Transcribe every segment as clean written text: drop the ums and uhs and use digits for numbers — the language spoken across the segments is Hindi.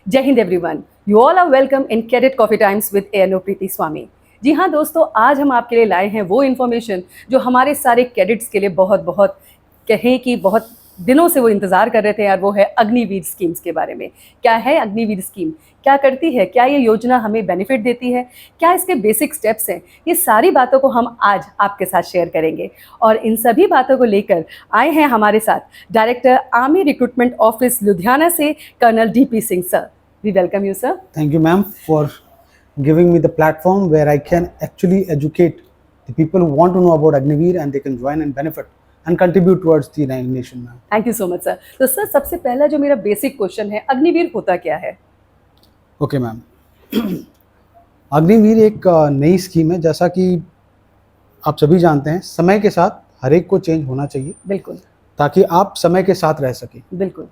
जय हिंद everyone, you all are welcome in cadet coffee times with ANO Preeti Swami. जी हाँ दोस्तों, आज हम आपके लिए लाए हैं वो इन्फॉर्मेशन जो हमारे सारे कैडेट्स के लिए बहुत कहें कि बहुत दिनों से वो इंतज़ार कर रहे थे यार। वो है अग्निवीर स्कीम्स के बारे में। क्या है अग्निवीर स्कीम, क्या करती है, क्या ये योजना हमें बेनिफिट देती है, क्या इसके बेसिक स्टेप्स हैं, ये सारी बातों को हम आज आपके साथ शेयर करेंगे। और इन सभी बातों को लेकर आए हैं हमारे साथ director army recruitment office Ludhiana से colonel DP Singh sir. We welcome you sir. Thank you, ma'am, for giving me the platform where I can actually educate the people who want to know about Agniveer and they can join and benefit and contribute towards the nation, ma'am. Thank you so much sir. तो सर सबसे पहला जो मेरा बेसिक क्वेश्चन है, अग्निवीर होता क्या है? Okay, ma'am. अग्निवीर एक नई स्कीम है। जैसा कि आप सभी जानते हैं, समय के साथ हर एक को चेंज होना चाहिए बिल्कुल ताकि आप समय के साथ रह सकें। बिल्कुल।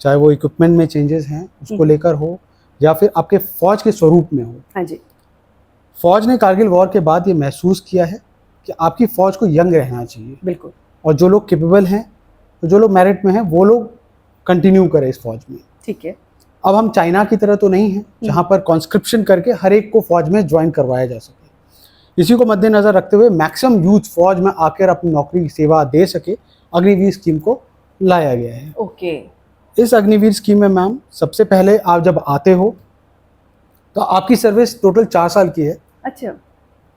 चाहे वो इक्विपमेंट में चेंजेस हैं उसको लेकर हो या फिर आपके फौज के स्वरूप में हो। हाँ जी। फौज ने कारगिल वॉर के बाद ये महसूस किया है कि आपकी फौज को यंग रहना चाहिए बिल्कुल। और जो लोग कैपेबल हैं, तो जो लोग मेरिट में हैं, वो लोग कंटिन्यू करें इस फौज में। ठीक है। अब हम चाइना की तरह तो नहीं हैं जहाँ पर कॉन्स्क्रिप्शन करके हर एक को फौज में ज्वाइन करवाया जा सके। इसी को मद्देनज़र रखते हुए मैक्सिमम यूथ फौज में आकर अपनी नौकरी की सेवा दे सके, अग्निवीर स्कीम को लाया गया है। ओके। इस अग्निवीर स्कीम में मैम सबसे पहले आप जब आते हो तो आपकी सर्विस टोटल 4 साल की है, अच्छा।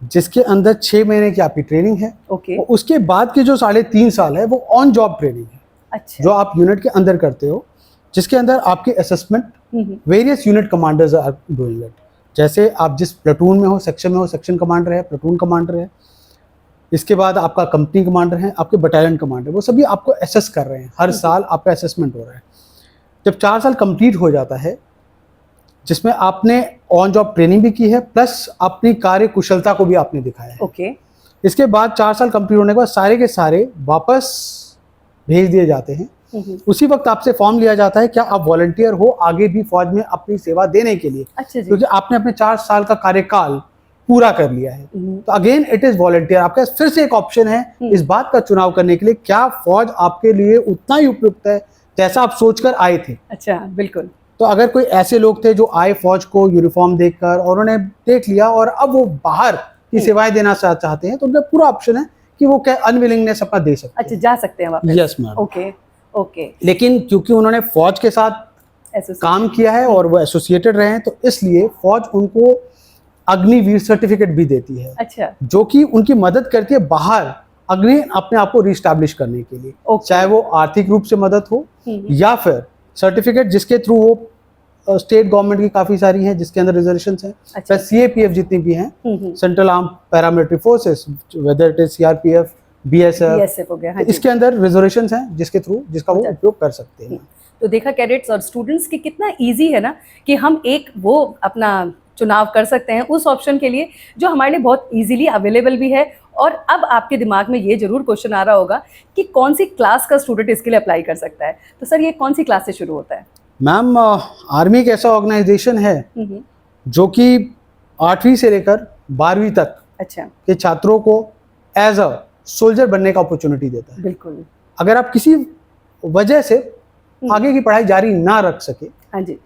जिसके अंदर 6 महीने की आपकी ट्रेनिंग है। ओके। और उसके बाद के जो 3.5 साल है वो ऑन जॉब ट्रेनिंग है, अच्छा। जो आप यूनिट के अंदर करते हो, जिसके अंदर आपकी assessment various unit commanders are doing it. जैसे आप जिस प्लेटून में हो, सेक्शन में हो, सेक्शन कमांडर है, प्लेटून कमांडर है, इसके बाद आपका कंपनी कमांडर है, आपके बटालियन कमांडर, वो सभी आपको एसेस कर रहे हैं। हर साल आपका असेसमेंट हो रहा है। जब 4 साल कंप्लीट हो जाता है, जिसमें आपने ऑन जॉब ट्रेनिंग भी की है प्लस अपनी कार्य कुशलता को भी आपने दिखाया है। ओके। इसके बाद 4 साल कंप्लीट होने के बाद सारे के सारे वापस भेज दिए जाते हैं। उसी वक्त आपसे फॉर्म लिया जाता है, क्या आप वॉलंटियर हो आगे भी फौज में अपनी सेवा देने के लिए। अच्छा जी। क्योंकि आपने अपने 4 साल का कार्यकाल पूरा कर लिया है, तो अगेन इट इज वॉलंटियर। आपके पास फिर से एक ऑप्शन है इस बात का चुनाव करने के लिए, क्या फौज आपके लिए उतना ही उपयुक्त है जैसा आप सोचकर आए थे। अच्छा, बिल्कुल। तो अगर कोई ऐसे लोग थे जो आए फौज को यूनिफॉर्म देखकर और उन्होंने देख लिया और अब वो बाहर की सेवाएं देना चाहते हैं, तो उनका पूरा ऑप्शन है कि वो क्या अनविलिंगनेस अपना दे सकते हैं। अच्छा, जा सकते हैं वापस। Yes ma'am. Okay okay. लेकिन क्योंकि उन्होंने फौज के साथ काम किया है और वो एसोसिएटेड रहे हैं, तो इसलिए फौज उनको अग्निवीर सर्टिफिकेट भी देती है। अच्छा। जो कि उनकी मदद करती है बाहर अग्नि अपने आप को रिस्टैब्लिश करने के लिए। चाहे वो आर्थिक रूप से मदद हो या फिर सर्टिफिकेट जिसके थ्रू वो स्टेट गवर्नमेंट की काफी सारी हैं जिसके अंदर रिजर्वेशंस हैं। अच्छा। सीएपीएफ जितनी भी हैं, central arm paramilitary forces, whether it is CRPF, BSF हो गया। हाँ, इसके अंदर रिजर्वेशंस हैं जिसके थ्रू जिसका वो उपयोग कर सकते हैं। तो देखा कैडेट्स और स्टूडेंट्स की कितना इजी है ना कि हम एक वो अपना चुनाव कर सकते हैं उस ऑप्शन के लिए जो हमारे लिए बहुत इजीली अवेलेबल भी है। और अब आपके दिमाग में ये जरूर क्वेश्चन आ रहा होगा कि कौन सी क्लास का स्टूडेंट इसके लिए अप्लाई कर सकता है। तो सर ये कौन सी क्लास से शुरू होता है? मैम, आर्मी एक ऐसा ऑर्गेनाइजेशन है जो कि 8वीं से लेकर 12वीं तक अच्छा के छात्रों को एज अ सोल्जर बनने का अपॉर्चुनिटी देता है। बिल्कुल। अगर आप किसी वजह से आगे की पढ़ाई जारी ना रख सके, हाँ जी,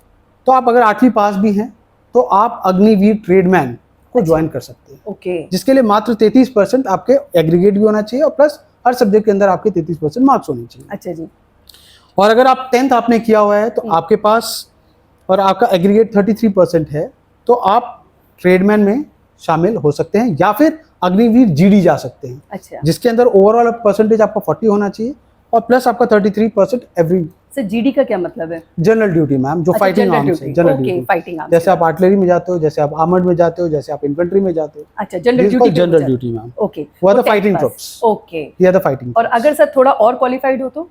तो आप अगर 8वीं पास भी हैं तो आप अग्निवीर ट्रेडमैन को ज्वाइन कर सकते हैं। ओके। जिसके लिए मात्र 33% आपके एग्रीगेट भी होना चाहिए और प्लस हर सब्जेक्ट के अंदर आपके 33% मार्क्स होने चाहिए। अच्छा जी। और अगर आप 10th आपने किया हुआ है तो आपके पास और आपका एग्रीगेट 33% है, तो आप ट्रेडमैन में शामिल हो सकते हैं या फिर अग्निवीर जीडी जा सकते हैं। अच्छा। जिसके अंदर ओवरऑल परसेंटेज आपका 40 होना चाहिए और प्लस आपका 33% एवरी। सर जीडी का क्या मतलब है? जनरल ड्यूटी मैम, जो फाइटिंग आर्म्स है। जनरल ड्यूटी, फाइटिंग आर्म्स, जैसे आप आर्टिलरी में जाते हो, जैसे आप आर्मर्ड में जाते हो, जैसे आप इन्फेंट्री में जाते हो। अच्छा, जनरल ड्यूटी मैम। ओके। वो are the fighting troops. Okay. ये आर द फाइटिंग। और अगर सर थोड़ा और क्वालिफाइड हो तो?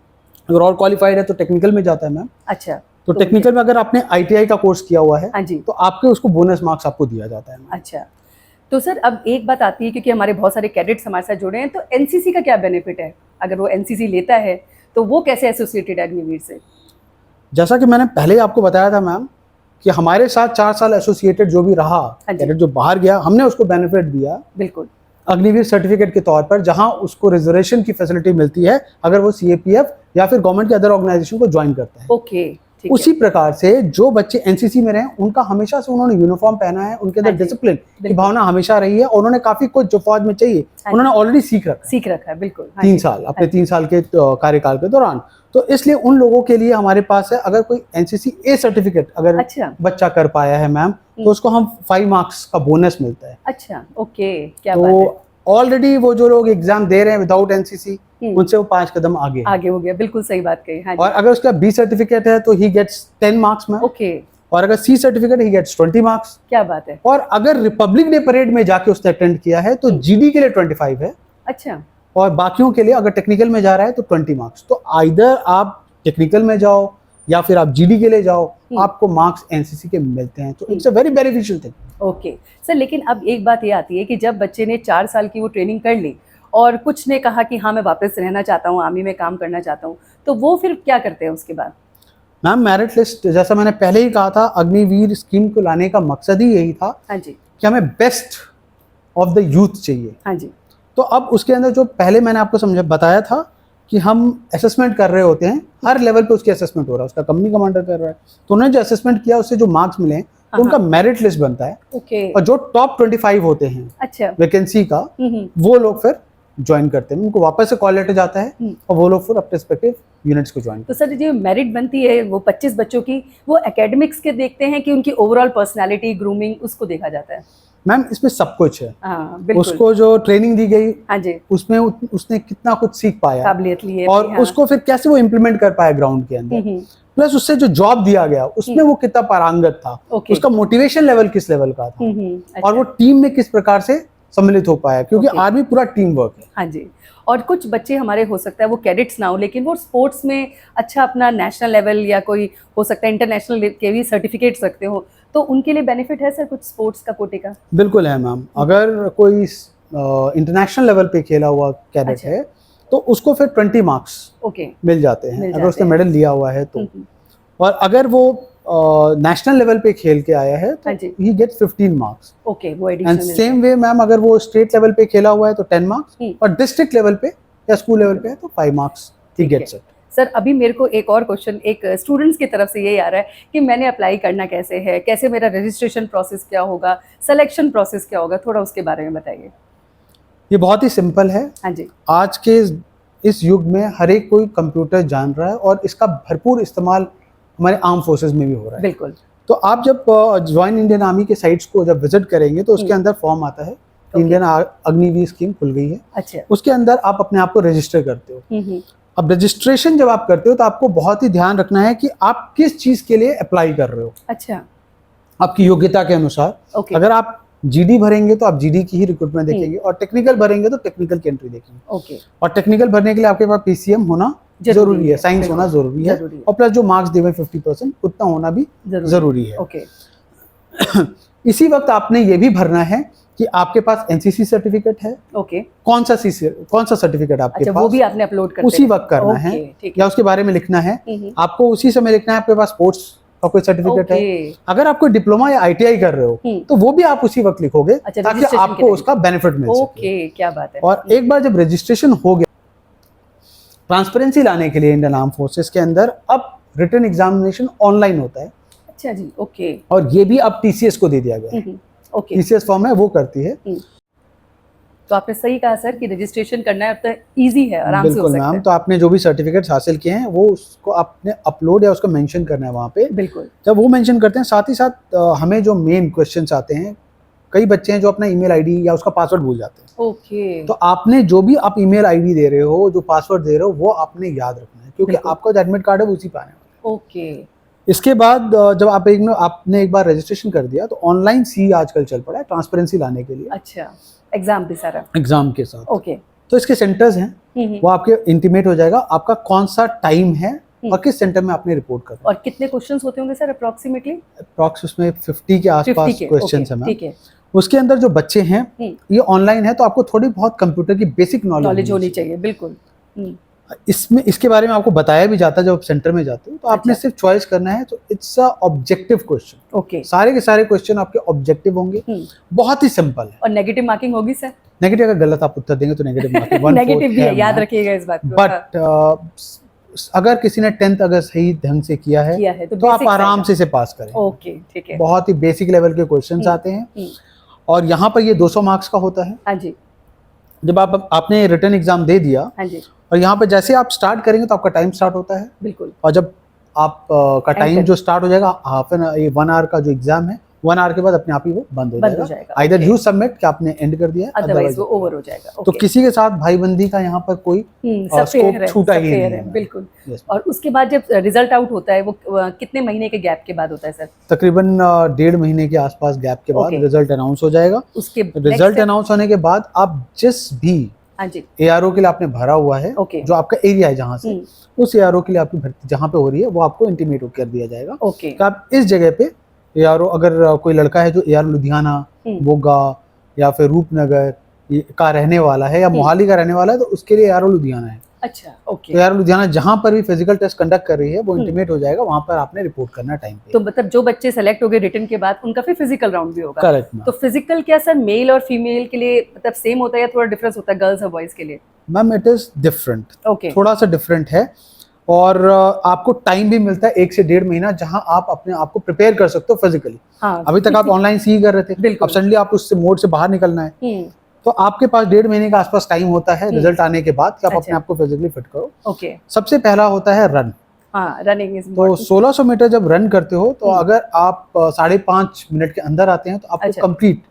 अगर और क्वालिफाइड है तो टेक्निकल में जाता है मैम। अच्छा। तो टेक्निकल में अगर आपने आईटीआई का कोर्स किया हुआ है, हाँ जी, तो आपके उसको बोनस मार्क्स आपको दिया जाता है। अच्छा। तो सर अब एक बात आती है, क्योंकि हमारे बहुत सारे कैडेट्स हमारे साथ जुड़े हैं, तो एनसीसी का क्या बेनिफिट है? अगर वो एनसीसी लेता है तो वो कैसे एसोसिएटेड है अग्निवीर से? जैसा कि मैंने पहले आपको बताया था मैम कि हमारे साथ 4 साल एसोसिएटेड जो भी रहा कैडेट, जो बाहर गया, हमने उसको बेनिफिट दिया बिल्कुल अग्निवीर सर्टिफिकेट के तौर पर, जहां उसको रिजर्वेशन की फैसिलिटी मिलती है अगर वो सीएपीएफ या फिर गवर्नमेंट के अदर ऑर्गेनाइजेशन को ज्वाइन करता है। ओके। ठीक उसी प्रकार से जो बच्चे एनसीसी में रहे उनका हमेशा से उन्होंने यूनिफॉर्म पहना है, उनके अंदर हाँ जी, डिसिप्लिन की बिल्कुल। भावना हमेशा रही है, और उन्होंने काफी कुछ जो फौज में चाहिए हाँ उन्होंने ऑलरेडी सीख रखा है, बिल्कुल। हाँ 3 जी, साल हाँ अपने जी। 3 साल के कार्यकाल के दौरान। तो इसलिए उन लोगों के लिए हमारे पास है, अगर कोई एनसीसी ए सर्टिफिकेट अगर अच्छा। बच्चा कर पाया है मैम, तो उसको हम 5 मार्क्स का बोनस मिलता है। अच्छा, ओके, क्या बात है। तो ऑलरेडी वो जो लोग एग्जाम दे रहे हैं विदाउट एनसीसी, उनसे वो 5 कदम आगे है। आगे हो गया, बिल्कुल सही बात कही। हाँ जी, और अगर उसका बी सर्टिफिकेट है तो ही गेट्स 10 मार्क्स में, ओके, और अगर C certificate he gets 20 marks. क्या बात है। और अगर रिपब्लिक डे परेड में जाके उसने अटेंड किया है तो जीडी के लिए 25 है, अच्छा, और बाकियों के लिए अगर टेक्निकल में जा रहा है तो 20 मार्क्स। तो आइदर आप टेक्निकल में जाओ या फिर आप जीडी के लिए जाओ, आपको मार्क्स एनसीसी के मिलते हैं। तो it's a very beneficial thing. Okay sir, लेकिन अब एक बात ये आती है कि जब बच्चे ने 4 साल की वो ट्रेनिंग कर ली और कुछ ने कहा कि हाँ मैं वापस रहना चाहता हूँ, आर्मी में काम करना चाहता हूँ, तो वो फिर क्या करते हैं उसके बाद? मैम मेरिट लिस्ट, जैसा मैंने पहले ही कहा था, अग्निवीर स्कीम को लाने का मकसद ही यही था हाँ जी, कि हमें बेस्ट ऑफ द यूथ चाहिए। हाँ जी, तो अब उसके अंदर जो पहले मैंने आपको बताया था कि हम असेसमेंट कर रहे होते हैं, हर लेवल पे उसकी असेसमेंट हो रहा है, उसका कंपनी कमांडर कर रहा है, तो उन्होंने जो असेसमेंट किया उससे जो मार्क्स मिले तो उनका मेरिट लिस्ट बनता है, ओके, और जो टॉप 25 होते हैं अच्छा, वैकेंसी का, वो लोग फिर ज्वाइन करते हैं, उनको वापस से कॉल लेटर जाता है और वो लोग फिर अपने रिस्पेक्टिव यूनिट्स को ज्वाइन। तो सर जो मेरिट बनती है वो 25 बच्चों की, वो एकेडमिक्स के देखते हैं कि उनकी ओवरऑल पर्सनालिटी, ग्रूमिंग, उसको देखा जाता है? मैम इसमें सब कुछ है। हाँ बिल्कुल, उसको जो ट्रेनिंग दी गई हाँ जी, उसमें उसने कितना कुछ सीख पाया, काबिलियत लिए और हाँ। उसको फिर कैसे वो इम्प्लीमेंट कर पाया ग्राउंड के अंदर, प्लस उससे जो जॉब दिया गया उसमें वो कितना पारंगत था, ओके। उसका मोटिवेशन लेवल किस लेवल का था, अच्छा। और वो टीम में किस प्रकार से सम्मिलित हो पाया, क्योंकि ओके। आर्मी पूरा टीम वर्क है। हाँ जी, और कुछ बच्चे हमारे हो सकता है वो कैडेट्स ना हो लेकिन वो स्पोर्ट्स में अच्छा अपना नेशनल लेवल या कोई हो सकता है इंटरनेशनल के भी सर्टिफिकेट्स रखते हो, तो उनके लिए बेनिफिट है सर कुछ स्पोर्ट्स का कोटे का? बिल्कुल है मैम। अगर कोई इंटरनेशनल लेवल पे खेला हुआ कैडेट अच्छा। है तो उसको फिर 20 मार्क्स ओके, मिल जाते हैं, मिल अगर जाते उसने हैं। मेडल लिया हुआ है तो। और अगर वो नेशनल लेवल पे खेल के आया है तो हाँ जी। He gets 15 marks. ओके, वो and additional same way ma'am, अगर वो स्टेट लेवल पे खेला हुआ है तो 10 मार्क्स, और डिस्ट्रिक्ट लेवल पे या स्कूल लेवल पे है तो 5 मार्क्स ही ठीक है। Gets it. सर अभी मेरे को एक और क्वेश्चन एक स्टूडेंट्स की तरफ से ये आ रहा है कि मैंने अप्लाई करना कैसे है, कैसे मेरा रजिस्ट्रेशन प्रोसेस क्या होगा, सिलेक्शन प्रोसेस क्या होगा, थोड़ा उसके बारे में बताइए। ये बहुत ही सिंपल है। हाँ जी, आज के इस युग में हर एक कोई कंप्यूटर जान रहा है और इसका भरपूर इस्तेमाल हमारे आर्म फोर्सेस में भी हो रहा है। बिल्कुल। तो आप जब ज्वाइन इंडियन आर्मी के साइट्स को जब विजिट करेंगे तो उसके अंदर फॉर्म आता है, इंडियन अग्निवीर स्कीम खुल गई है, अच्छा। उसके अंदर आप अपने आप को रजिस्टर करते हो। अब रजिस्ट्रेशन जब आप करते हो तो आपको बहुत ही ध्यान रखना है कि आप किस चीज के लिए अप्लाई कर रहे हो, अच्छा, आपकी योग्यता के अनुसार। ओके, अगर आप जीडी भरेंगे तो आप जीडी की ही रिक्रूटमेंट देखेंगे, और टेक्निकल भरेंगे तो टेक्निकल की एंट्री देखेंगे। ओके, और टेक्निकल भरने के लिए आपके पास पीसीएम होना जरूरी है, साइंस होना जरूरी है, और प्लस जो मार्क्स दिए 50% उतना होना भी जरूरी है। ओके। इसी वक्त आपने ये भी भरना है कि आपके पास एनसीसी सर्टिफिकेट है, ओके, कौन सा सर्टिफिकेट आपके अच्छा, पास, वो भी आपने अपलोड करते उसी वक्त करना है, ठीक या उसके बारे में लिखना है। आपको उसी समय लिखना है आपके पास स्पोर्ट्स का कोई सर्टिफिकेट है। अगर आप कोई डिप्लोमा या आईटीआई कर रहे हो तो वो भी आप उसी वक्त लिखोगे, अच्छा, ताकि registration के आपको लिए। उसका बेनिफिट मिल सके। ओके, क्या बात है। और एक बार जब रजिस्ट्रेशन हो गया, ट्रांसपेरेंसी लाने के लिए इंडियन आर्म फोर्सेस के अंदर अब रिटन एग्जामिनेशन ऑनलाइन होता है, अच्छा जी, ओके, और ये भी अब टीसीएस को दे दिया गया है। ओके, टीसीएस फॉर्म है वो करती है। तो आपने सही कहा सर कि रजिस्ट्रेशन करना है अब तो इजी है, आराम से हो बिल्कुल सकता है। मैम। तो आपने जो भी सर्टिफिकेट्स हासिल किए हैं वो उसको आपने अपलोड या उसको मेंशन करना है वहाँ पे। बिल्कुल, जब वो मेंशन करते हैं, साथ ही साथ हमें जो मेन क्वेश्चंस आते हैं, कई बच्चे हैं जो अपना ईमेल आईडी या उसका पासवर्ड भूल जाते हैं। ओके, तो आपने जो भी आप ईमेल आईडी दे रहे हो, जो पासवर्ड दे रहे हो, वो आपने याद रखना है, क्योंकि बिल्कुल। आपका जो एडमिट कार्ड है वो उसी पे आने वाला है। ओके, इसके बाद जब आपने एक बार रजिस्ट्रेशन कर दिया तो ऑनलाइन सी आजकल चल पड़ा है ट्रांसपेरेंसी लाने के लिए, अच्छा, एग्जाम भी सारा, एग्जाम के साथ। ओके, तो इसके सेंटर्स हैं, वो आपके इंटीमेट हो जाएगा, आपका कौन सा टाइम है और किस सेंटर में आपने रिपोर्ट करना है। और कितने क्वेश्चंस होते होंगे सर अप्रोक्सीमेटली? अप्रॉक्स उसमें 50 के आसपास क्वेश्चंस हैं मैम। ठीक है, उसके अंदर जो बच्चे हैं, ये ऑनलाइन है, तो आपको थोड़ी बहुत कंप्यूटर की बेसिक नॉलेज होनी चाहिए, बिल्कुल। इसमें इसके बारे में आपको बताया भी जाता है जब आप सेंटर में जाते हो, तो आपने अच्छा। सिर्फ चॉइस करना है। तो it's a objective question, okay, सारे के सारे क्वेश्चन आपके ऑब्जेक्टिव होंगे, बहुत ही सिंपल है। और नेगेटिव मार्किंग होगी सर? नेगेटिव अगर गलत आप उत्तर देंगे तो नेगेटिव मार्किंग नेगेटिव भी है, याद रखिएगा इस बात को। बट अगर किसी ने 10th अगर सही ढंग से किया है तो आप basic आराम आएगा। से इसे पास करें। ओके, ठीक है। बहुत ही बेसिक लेवल के क्वेश्चंस आते हैं और यहाँ पर ये 200 मार्क्स का होता है। हाँ जी, जब आपने रिटन एग्जाम दे दिया हाँ जी, और यहाँ पर जैसे आप स्टार्ट करेंगे तो आपका टाइम स्टार्ट होता है, बिल्कुल। और जब आप का टाइम Enter। जो स्टार्ट हो जाएगा हाफ एन 1 आवर का जो एग्जाम है 1 आवर के बाद अपने आप ही वो बंद हो जाएगा। जाएगा। आइदर यू सबमिट कि आपने एंड कर दिया, अदरवाइज वो ओवर हो जाएगा। तो किसी के साथ भाईबंदी का यहाँ पर कोई सब स्कोप फेयर है, छूटा सब ही फेयर नहीं है, है। बिल्कुल। Yes, और उसके बाद जब रिजल्ट आउट होता है वो कितने महीने के गैप के बाद होता है सर? तकरीबन 1.5 महीने के आसपास गैप के बाद Okay। रिजल्ट अनाउंस हो जाएगा। उसके रिजल्ट अनाउंस होने के बाद आप जिस भी हाँ जी, ARO के लिए आपने भरा हुआ है, Okay। जो आपका एरिया है जहाँ से, उस ARO के लिए आपकी भर्ती जहाँ पे हो रही है वो आपको इंटीमेट कर दिया जाएगा ओके, कि आप इस जगह पे ARO, अगर कोई लड़का है जो ARO लुधियाना, मोगा या फिर रूपनगर का रहने वाला है या मोहाली का रहने वाला है, तो उसके लिए ARO लुधियाना है। अच्छा, ओके। तो ARO लुधियाना जहाँ पर भी फिजिकल टेस्ट कंडक्ट कर रही है वो इंटीमेट हो जाएगा, वहाँ पर आपने रिपोर्ट करना टाइम पे। तो मतलब जो बच्चे सेलेक्ट हो गए रिटन के बाद उनका फिर फिजिकल राउंड भी होगा। Correct ma'am. तो फिजिकल क्या सर मेल और फीमेल के लिए मतलब सेम होता है या थोड़ा डिफरेंस होता है गर्ल्स और बॉयज के लिए? Ma'am it is different, okay, थोड़ा सा डिफरेंट है, और आपको टाइम भी मिलता है 1 से 1.5 महीना जहां आप अपने आप को प्रिपेयर कर सकते हो फिजिकली। हाँ, अभी तक आप ऑनलाइन सी कर रहे थे, बिल्कुल। अब सडनली आप उससे मोड से बाहर निकलना है, तो आपके पास 1.5 महीने के आसपास टाइम होता है रिजल्ट आने के बाद कि आप अपने आप को फिजिकली फिट करो। ओके, सबसे पहला होता है रन। हाँ, रनिंग इज तो 1600 मीटर जब रन करते हो तो अगर आप 5.5 मिनट के अंदर आते हैं तो आपको अच्छा। कंप्लीट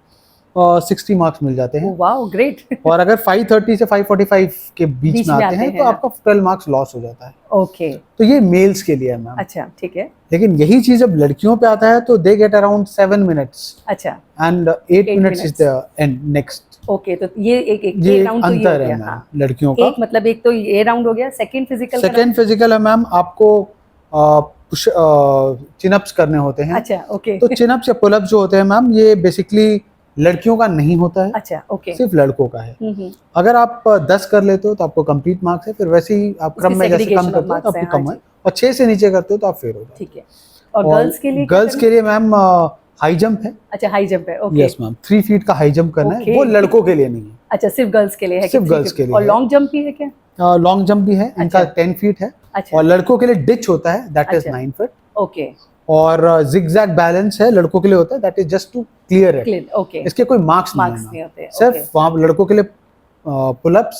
60 मार्क्स मिल जाते हैं। Wow, great. और अगर 5:30 से 5:45 के बीच में आते हैं तो आपका 12 मार्क्स लॉस हो जाता है। ओके, तो ये मेल्स के लिए है मैम। अच्छा, ठीक है। लेकिन यही चीज जब लड़कियों पे आता है तो दे गेट अराउंड 7 मिनट्स अच्छा, and 8 minutes is the end next. Okay, तो ये एक ये राउंड तो ये अंतर हो है गया। मैम हाँ, लड़कियों का। एक मतलब एक तो ये राउंड हो गया, सेकंड फिजिकल सेकंड फिजिकल है मैम, आपको पुश चिनअप्स करने होते हैं। अच्छा, ओके, तो चिनअप्स या पुलअप्स जो होते हैं मैम ये बेसिकली लड़कियों का नहीं होता है, अच्छा, ओके, सिर्फ लड़कों का है। अगर आप 10 कर लेते हो तो आपको कंप्लीट मार्क्स है, फिर वैसे ही आप क्रम में जैसे कम करते हो तो आपको कम है, और 6 से नीचे करते हो तो आप फेल हो जाते हो। ठीक है। और गर्ल्स के लिए गर्ल्स के लिए मैम हाई जंप है। अच्छा, हाई जंप है, ओके। यस मैम, 3 फीट का हाई जंप करना है, वो लड़कों के लिए नहीं है। अच्छा, सिर्फ गर्ल्स के लिए है? सिर्फ गर्ल्स के लिए। और लॉन्ग जंप भी है क्या? लॉन्ग जंप भी है, इनका 10 फीट है। अच्छा, और लड़कों के लिए डिच होता है, दैट इज 9 फीट। ओके। और जिगजैग बैलेंस है, लड़कों के लिए होता है, that is just to clear it. Okay, इसके कोई मार्क्स नहीं होते, सिर्फ वहाँ लड़कों के लिए पुलअप्स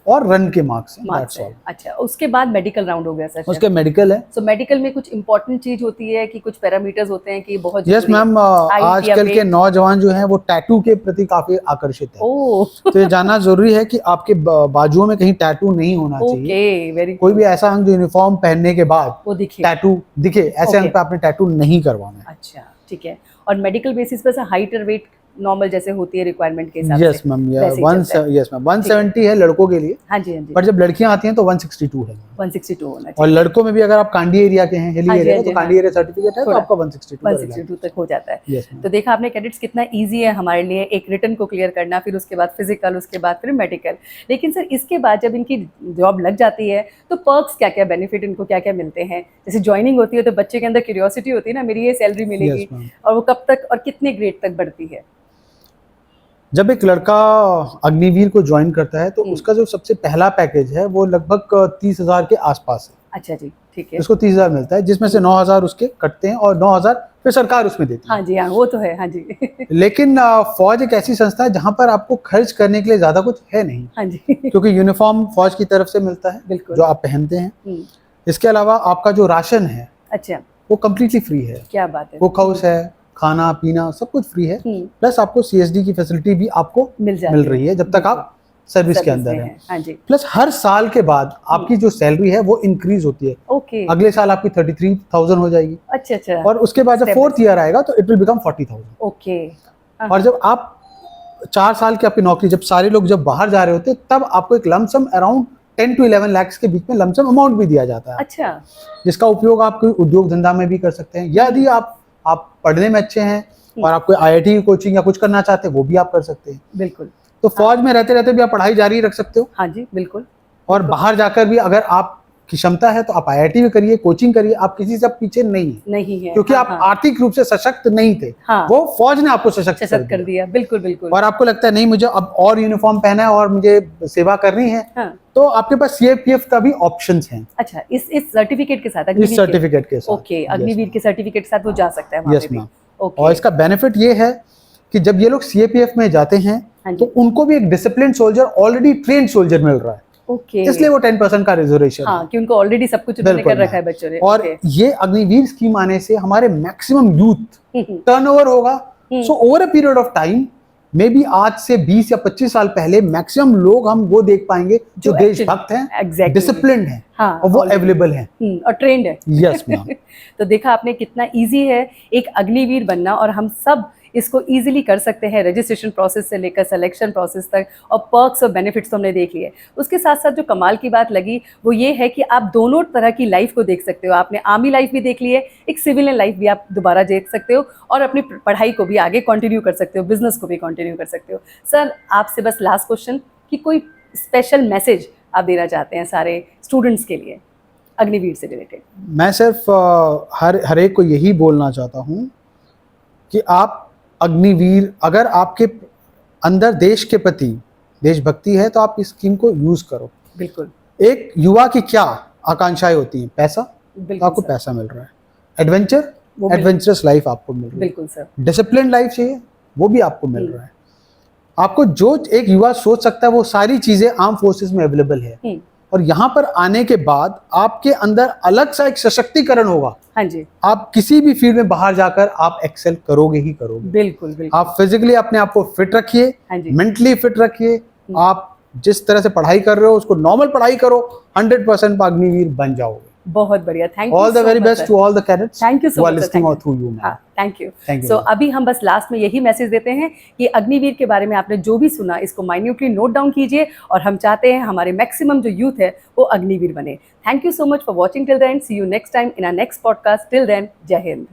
और रन के मार्क्स हैं, that's all। अच्छा, उसके बाद मेडिकल राउंड हो गया सर? उसके मेडिकल है। सो मेडिकल में कुछ इंपॉर्टेंट चीज होती है कि कुछ पैरामीटर्स होते हैं कि बहुत यस मैम, आजकल के नौजवान जो हैं वो टैटू के प्रति काफी आकर्षित है। तो ये जानना जरूरी है कि आपके बाजुओं में कहीं टैटू नहीं होना चाहिए। वेरी कोई भी ऐसा अंग जो यूनिफॉर्म पहनने के बाद वो दिखे, टैटू दिखे, ऐसे अंग पे आपने टैटू नहीं करवाना है। अच्छा, ठीक है। और मेडिकल बेसिस पे हाइट और वेट नॉर्मल जैसे होती है रिक्वायरमेंट के हिसाब से? यस मैम, यस मैम, 170 है लड़कों के लिए। हाँ जी, हाँ जी। पर जब लड़कियां आती हैं तो 162 है। 162 होना चाहिए। और लड़कों में भी अगर आप कांडी एरिया के हैं, हिली एरिया, तो कांडी एरिया सर्टिफिकेट है तो आपका 162 तक हो जाता है। यस। तो देखा आपने कैडेट्स कितना इजी है हमारे लिए एक रिटन को क्लियर करना, फिर उसके बाद फिजिकल, उसके बाद फिर मेडिकल। लेकिन सर इसके बाद जब इनकी जॉब लग जाती है तो पर्क्स क्या क्या, बेनिफिट इनको क्या क्या मिलते हैं? जैसे ज्वाइनिंग होती है तो बच्चे के अंदर क्यूरियोसिटी होती है ना, मेरी ये सैलरी मिलेगी, और वो कब तक और कितने ग्रेड तक बढ़ती है? जब एक लड़का अग्निवीर को ज्वाइन करता है तो उसका जो सबसे पहला पैकेज है वो लगभग 30,000 के आसपास है। अच्छा जी, ठीक है। उसको 30,000 मिलता है, जिसमें से 9,000 उसके कटते हैं और 9,000 फिर सरकार उसमें देती है। हाँ जी, हाँ, वो तो है। हाँ जी। लेकिन फौज एक ऐसी संस्था है जहां पर आपको खर्च करने के लिए ज्यादा कुछ है नहीं। हाँ जी। क्योंकि यूनिफॉर्म फौज की तरफ से मिलता है जो आप पहनते हैं। इसके अलावा आपका जो राशन है, अच्छा, वो कम्प्लीटली फ्री है। क्या बात है। कुक हाउस है, खाना पीना सब कुछ फ्री है, प्लस आपको CSD की फैसिलिटी भी आपको मिल रही है जब तक आप सर्विस के अंदर हैं। हाँ जी। प्लस हर साल के बाद आपकी जो सैलरी है वो इंक्रीज होती है। ओके। अगले साल आपकी 33,000 हो जाएगी। अच्छा अच्छा। और उसके बाद जब 4th ईयर आएगा तो इट विल बिकम 40,000। ओके। और जब आप 4 साल की आपकी नौकरी, जब सारे लोग जब बाहर जा रहे होते हैं तब आपको एक लमसम अराउंड 10 to 11 लाख के बीच में लमसम अमाउंट भी दिया जाता है। अच्छा। जिसका उपयोग आप कोई उद्योग धंधा में भी कर सकते हैं, यदि आप पढ़ने में अच्छे हैं और आप कोई IIT की कोचिंग या कुछ करना चाहते हैं वो भी आप कर सकते हैं। बिल्कुल। तो फौज में रहते रहते भी आप पढ़ाई जारी रख सकते हो। हाँ जी, बिल्कुल। और बाहर जाकर भी अगर आप की क्षमता है तो आप IIT में करिए, कोचिंग करिए, आप किसी से पीछे नहीं है, नहीं है, क्योंकि हाँ, आप हाँ, आर्थिक रूप से सशक्त नहीं थे। हाँ। वो फौज ने आपको सशक्त सशक्त कर दिया, बिल्कुल बिल्कुल। और आपको लगता है नहीं मुझे अब और यूनिफॉर्म पहना है और मुझे सेवा करनी है, हाँ। तो आपके पास CAPF का भी ऑप्शंस हैं। अच्छा, इस सर्टिफिकेट के साथ, इस अग्निवीर सर्टिफिकेट के साथ, ओके, अग्निवीर के सर्टिफिकेट के साथ वो जा सकता है वहाँ यस पे भी। मैम। ओके, और इसका बेनिफिट ये है कि जब ये लोग CAPF में जाते हैं हाँ जी। तो उनको भी एक discipline soldier, already train soldier मिल रहा है, ओके, इसलिए वो 10% का रिजर्वेशन हाँ, कि उनको ऑलरेडी सब कुछ उन्होंने बिल्कुल कर रखा है मैम। बच्चों ने। और ओके। ये अग्निवीर स्कीम आने से हमारे मैक्सिमम यूथ हम्म, टर्नओवर होगा। Hmm. So over a period of time, maybe आज से 20 या 25 साल पहले मैक्सिमम लोग हम वो देख पाएंगे जो actually- देशभक्त हैं, Exactly. डिसिप्लिन्ड हैं, हाँ, और वो already। अवेलेबल हैं। और ट्रेंड है। Yes ma'am. तो देखा आपने कितना इजी है एक अग्निवीर बनना, और हम सब इसको इजीली कर सकते हैं, रजिस्ट्रेशन प्रोसेस से लेकर सिलेक्शन प्रोसेस तक, और पर्क्स और बेनिफिट्स तो हमने देख लिए। उसके साथ साथ जो कमाल की बात लगी वो ये है कि आप दोनों तरह की लाइफ को देख सकते हो। आपने आर्मी लाइफ भी देख ली है, एक सिविलियन लाइफ भी आप दोबारा देख सकते हो, और अपनी पढ़ाई को भी आगे कंटिन्यू कर सकते हो, बिजनेस को भी कंटिन्यू कर सकते हो। सर, आपसे बस लास्ट क्वेश्चन कि कोई स्पेशल मैसेज आप देना चाहते हैं सारे स्टूडेंट्स के लिए अग्निवीर से रिलेटेड? मैं सिर्फ हर एक को यही बोलना चाहता हूँ कि आप अग्निवीर, अगर आपके अंदर देश के प्रति देशभक्ति है तो आप इस स्कीम को यूज करो। बिल्कुल एक युवा की क्या आकांक्षाएं होती हैं? पैसा, तो बिल्कुल आपको सर, पैसा मिल रहा है। एडवेंचर, वो मिल- एडवेंचरस लाइफ आपको मिल रही है। बिल्कुल सर। डिसिप्लिन लाइफ चाहिए, वो भी आपको मिल रहा है। आपको जो एक युवा सोच सकता है वो सारी चीजें आर्म फोर्सेस में अवेलेबल है। और यहाँ पर आने के बाद आपके अंदर अलग सा एक सशक्तिकरण होगा। हाँ जी, आप किसी भी फील्ड में बाहर जाकर आप एक्सेल करोगे ही करोगे। बिल्कुल बिल्कुल। आप फिजिकली अपने आप को फिट रखिए, हाँ जी। मेंटली फिट रखिए। आप जिस तरह से पढ़ाई कर रहे हो उसको नॉर्मल पढ़ाई करो, 100% अग्निवीर बन जाओगे। बहुत बढ़िया, thank you. All the very best to all the cadets thank you so much listening और थ्रू यू। हाँ, thank you. Thank you, so ma'am. अभी हम बस लास्ट में यही मैसेज देते हैं कि अग्निवीर के बारे में आपने जो भी सुना इसको माइन्यूटली नोट डाउन कीजिए, और हम चाहते हैं हमारे मैक्सिमम जो यूथ है वो अग्निवीर बने। Thank you so much for watching till then. See you next time in our next podcast. Till then, जय हिंद।